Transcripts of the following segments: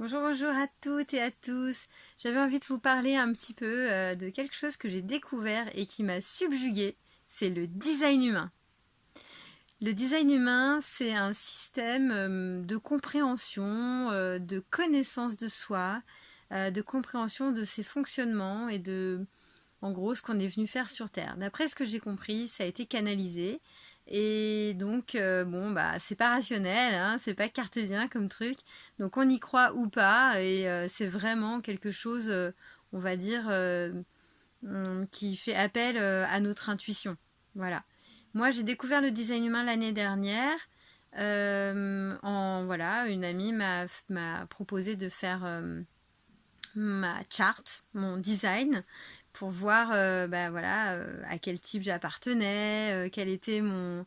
Bonjour, bonjour à toutes et à tous. J'avais envie de vous parler un petit peu de quelque chose que j'ai découvert et qui m'a subjuguée. C'est le design humain. Le design humain, c'est un système de compréhension, de connaissance de soi, de compréhension de ses fonctionnements et de, en gros, ce qu'on est venu faire sur Terre. D'après ce que j'ai compris, ça a été canalisé. Et donc, bon, bah, c'est pas rationnel, hein, c'est pas cartésien comme truc. Donc, on y croit ou pas. Et c'est vraiment quelque chose, on va dire, qui fait appel à notre intuition. Voilà. Moi, j'ai découvert le design humain l'année dernière. Voilà, une amie m'a proposé de faire ma charte, mon design, pour voir bah, voilà, à quel type j'appartenais, quel était mon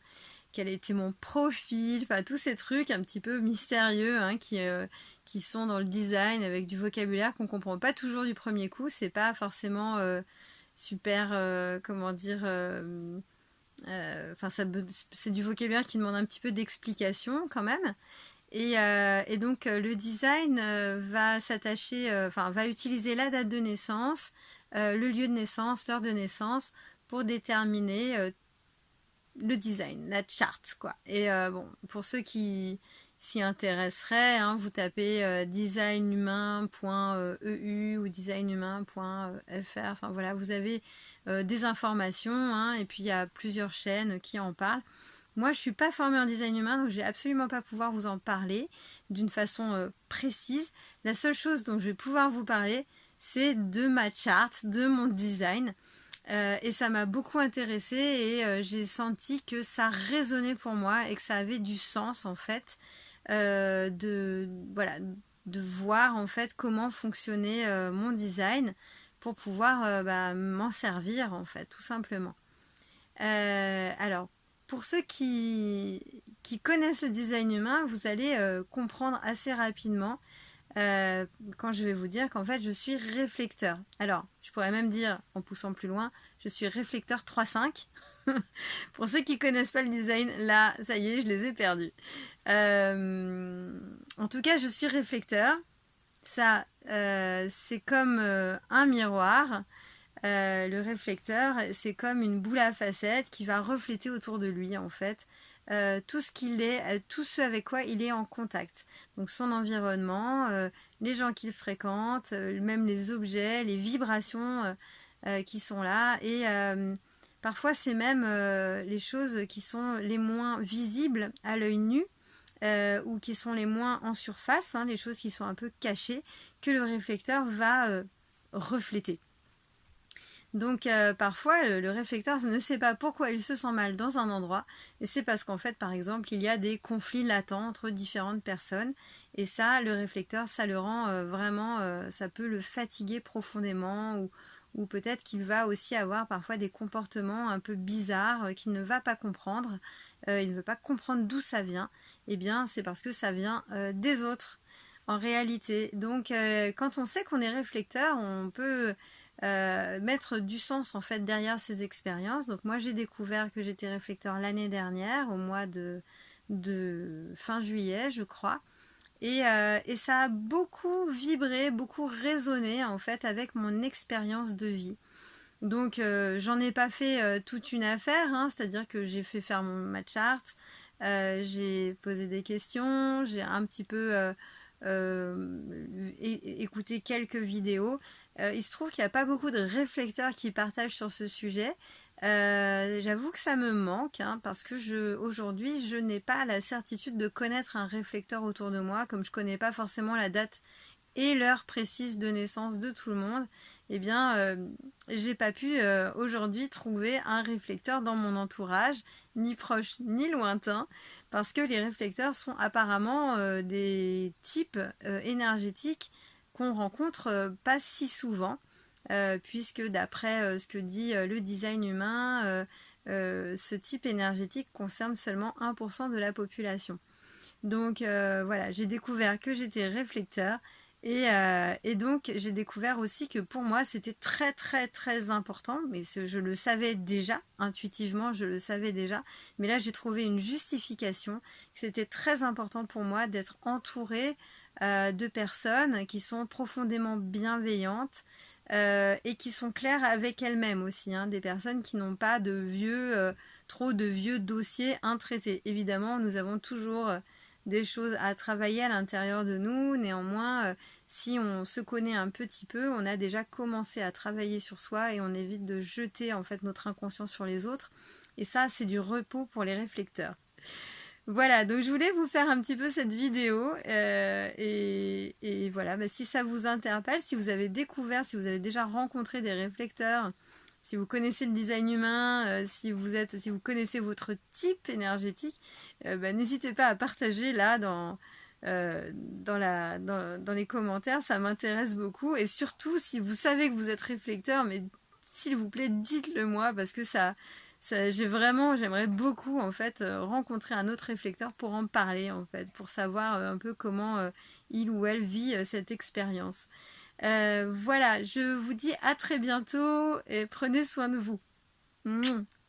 profil, enfin tous ces trucs un petit peu mystérieux hein, qui sont dans le design avec du vocabulaire qu'on comprend pas toujours du premier coup. C'est pas forcément super, comment dire, enfin c'est du vocabulaire qui demande un petit peu d'explication quand même. Et donc le design va s'attacher, enfin va utiliser la date de naissance, le lieu de naissance, l'heure de naissance pour déterminer le design, la charte quoi. Et bon, pour ceux qui s'y intéresseraient, hein, vous tapez designhumain.eu ou designhumain.fr. Enfin voilà, vous avez des informations hein, et puis il y a plusieurs chaînes qui en parlent. Moi, je suis pas formée en design humain, donc je vais absolument pas pouvoir vous en parler d'une façon précise. La seule chose dont je vais pouvoir vous parler, c'est de ma charte, de mon design. Et ça m'a beaucoup intéressée et j'ai senti que ça résonnait pour moi et que ça avait du sens en fait voilà, de voir en fait comment fonctionnait mon design pour pouvoir bah, m'en servir en fait, tout simplement. Alors, pour ceux qui connaissent le design humain, vous allez comprendre assez rapidement quand je vais vous dire qu'en fait, je suis réflecteur. Alors, je pourrais même dire, en poussant plus loin, je suis réflecteur 3-5. Pour ceux qui connaissent pas le design, là, ça y est, je les ai perdus. En tout cas, je suis réflecteur. Ça, c'est comme un miroir. Le réflecteur, c'est comme une boule à facettes qui va refléter autour de lui en fait tout ce qu'il est, tout ce avec quoi il est en contact. Donc son environnement, les gens qu'il fréquente, même les objets, les vibrations qui sont là. Et parfois c'est même les choses qui sont les moins visibles à l'œil nu. Ou qui sont les moins en surface, hein, les choses qui sont un peu cachées, que le réflecteur va refléter. Donc parfois le réflecteur ne sait pas pourquoi il se sent mal dans un endroit et c'est parce qu'en fait par exemple il y a des conflits latents entre différentes personnes et ça le réflecteur ça le rend vraiment ça peut le fatiguer profondément ou peut-être qu'il va aussi avoir parfois des comportements un peu bizarres qu'il ne va pas comprendre, il ne veut pas comprendre d'où ça vient, et bien c'est parce que ça vient des autres en réalité. Donc quand on sait qu'on est réflecteur, on peut mettre du sens en fait derrière ces expériences. Donc moi j'ai découvert que j'étais réflecteur l'année dernière au mois de fin juillet je crois et ça a beaucoup vibré, beaucoup résonné en fait avec mon expérience de vie. Donc j'en ai pas fait toute une affaire, hein, c'est-à-dire que j'ai fait faire ma charte, j'ai posé des questions, j'ai un petit peu écouté quelques vidéos. Il se trouve qu'il n'y a pas beaucoup de réflecteurs qui partagent sur ce sujet. J'avoue que ça me manque hein, parce que aujourd'hui je n'ai pas la certitude de connaître un réflecteur autour de moi, comme je connais pas forcément la date et l'heure précise de naissance de tout le monde. Eh bien, j'ai pas pu aujourd'hui trouver un réflecteur dans mon entourage, ni proche ni lointain, parce que les réflecteurs sont apparemment des types énergétiques qu'on rencontre pas si souvent, puisque d'après ce que dit le design humain, ce type énergétique concerne seulement 1% de la population. Donc voilà, j'ai découvert que j'étais réflecteur et donc j'ai découvert aussi que pour moi c'était très très très important, mais je le savais déjà, intuitivement je le savais déjà, mais là j'ai trouvé une justification, que c'était très important pour moi d'être entourée de personnes qui sont profondément bienveillantes et qui sont claires avec elles-mêmes aussi, hein, des personnes qui n'ont pas de trop de vieux dossiers intraités. Évidemment, nous avons toujours des choses à travailler à l'intérieur de nous, néanmoins, si on se connaît un petit peu, on a déjà commencé à travailler sur soi et on évite de jeter en fait notre inconscient sur les autres. Et ça, c'est du repos pour les réflecteurs. Voilà, donc je voulais vous faire un petit peu cette vidéo et voilà, bah, si ça vous interpelle, si vous avez découvert, si vous avez déjà rencontré des réflecteurs, si vous connaissez le design humain, si vous connaissez votre type énergétique, bah, n'hésitez pas à partager là dans les commentaires, ça m'intéresse beaucoup. Et surtout, si vous savez que vous êtes réflecteur, mais s'il vous plaît, dites-le moi parce que j'aimerais beaucoup en fait rencontrer un autre réflecteur pour en parler en fait, pour savoir un peu comment il ou elle vit cette expérience. Voilà, je vous dis à très bientôt et prenez soin de vous. Mouah.